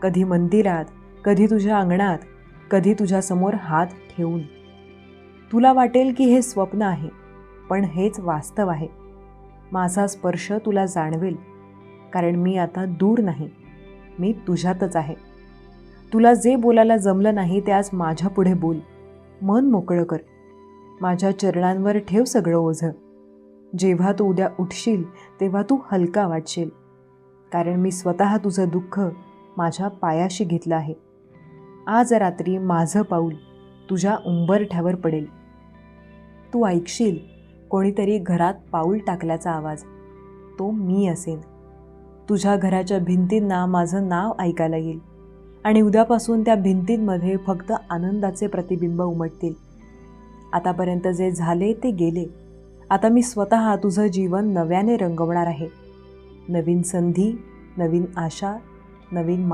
कधी मंदिरात, कधी तुझ्या अंगणात, कधी तुझ्यासमोर हात ठेवून. तुला वाटेल की हे स्वप्न आहे, पण हेच वास्तव आहे. माझा स्पर्श तुला जाणवेल, कारण मी आता दूर नाही, मी तुझ्यातच आहे. तुला जे बोलायला जमलं नाही ते आज माझ्या पुढे बोल. मन मोकळं कर. माझ्या चरणांवर ठेव सगळं ओझं. जेव्हा तू उद्या उठशील तेव्हा तू हलका वाटशील, कारण मी स्वतः तुझं दुःख माझ्या पायाशी घेतलं आहे. आज रात्री माझं पाऊल तुझ्या उंबरठ्यावर पडेल. तू ऐकशील कोणीतरी घरात पाऊल टाकल्याचा आवाज. तो मी असेन. तुझ्या घराच्या भिंतींना माझं नाव ऐकायला येईल आणि उद्यापासून त्या भिंतींमध्ये फक्त आनंदाचे प्रतिबिंब उमटतील. आतापर्यंत जे झाले ते गेले. आता मी स्वतः तुझं जीवन नव्याने रंगवणार आहे. नवीन संधी, नवीन आशा, नवीन